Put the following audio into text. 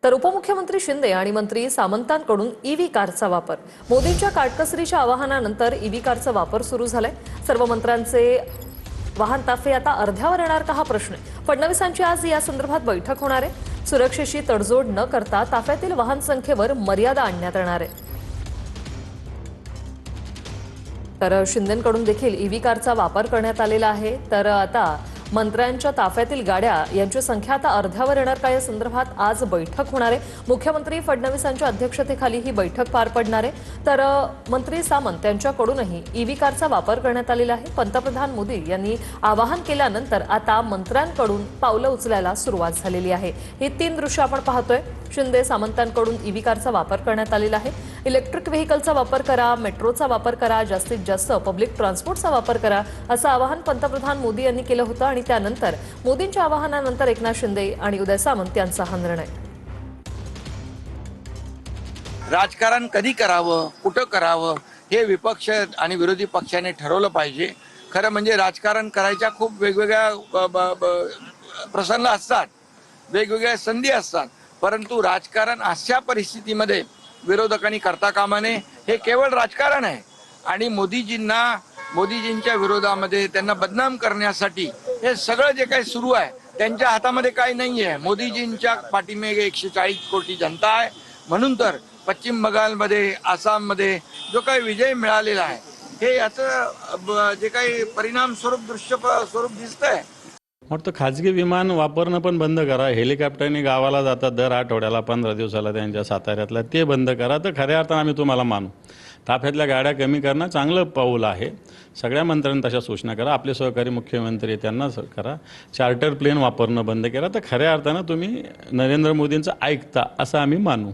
तर उपमुख्यमंत्री शिंदे आणि मंत्री सामंतांकडून ईव्ही कारचा वापर. मोदींच्या काटकसरीच्या आवाहनानंतर ईव्ही कारचा वापर सुरू झालाय. सर्व मंत्र्यांचे वाहन ताफे आता अर्ध्यावर येणार का, हा प्रश्न आहे. फडणवीसांची आज या संदर्भात बैठक होणार आहे. सुरक्षेशी तडजोड न करता ताफ्यातील वाहन संख्येवर मर्यादा आणण्यात येणार आहे. तर शिंदेंकडून देखील ईव्ही कारचा वापर करण्यात आलेला आहे. तर आता मंत्र्यांच्या ताफ्यातील गाड्या यांची संख्या आता अर्ध्यावर येणार का, या संदर्भात आज बैठक होणार आहे. मुख्यमंत्री फडणवीसांच्या अध्यक्षतेखाली ही बैठक पार पडणार आहे. तर मंत्री सामंत यांच्याकडूनही ईव्ही कारचा वापर करण्यात आलेला आहे. पंतप्रधान मोदी यांनी आवाहन केल्यानंतर आता मंत्र्यांकडून पावलं उचलायला सुरुवात झालेली आहे. ही 3 दृश्य आपण पाहतोय. शिंदे सामंतांकडून ईव्ही कारचा वापर करण्यात आलेला आहे. इलेक्ट्रिक व्हेकलचा वापर करा, मेट्रोचा वापर करा, जास्तीत जास्त पब्लिक ट्रान्सपोर्टचा वापर करा, असं आवाहन पंतप्रधान मोदी यांनी केलं होतं. आणि त्यानंतर मोदींच्या आवाहनानंतर एकनाथ शिंदे आणि उदय सामंत यांचा हा निर्णय. राजकारण कधी करावं, कुठं करावं, हे विपक्ष आणि विरोधी पक्षाने ठरवलं पाहिजे. खरं म्हणजे राजकारण करायच्या खूप वेगवेगळ्या प्रसंग असतात, वेगवेगळ्या संधी असतात, परंतु राजकारण अशा परिस्थितीमध्ये विरोधकांनी करता कामा नये. हे केवळ राजकारण आहे आणि मोदीजींच्या विरोधामध्ये त्यांना बदनाम करण्यासाठी हे सगळं जे काही सुरू आहे त्यांच्या हातामध्ये काही नाही आहे. मोदीजींच्या पाठीमागे 140 कोटी जनता आहे. म्हणून तर पश्चिम बंगालमध्ये, आसाममध्ये जो काही विजय मिळालेला आहे, हे याचं जे काही परिणाम स्वरूप दिसतंय. वाटतं खाजगी विमान वापरणं पण बंद करा. हेलिकॉप्टरने गावाला जातात दर आठवड्याला 15 दिवसाला त्यांच्या साताऱ्यातला, ते बंद करा. तर खऱ्या अर्थानं आम्ही तुम्हाला मानू. ताफ्यातल्या गाड्या कमी करणं चांगलं पाऊल आहे. सगळ्या मंत्र्यांनी तशा सूचना करा. आपले सहकारी मुख्यमंत्री त्यांना करा. चार्टर प्लेन वापरणं बंद करा. तर खऱ्या अर्थानं तुम्ही नरेंद्र मोदींचं ऐकता असं आम्ही मानू.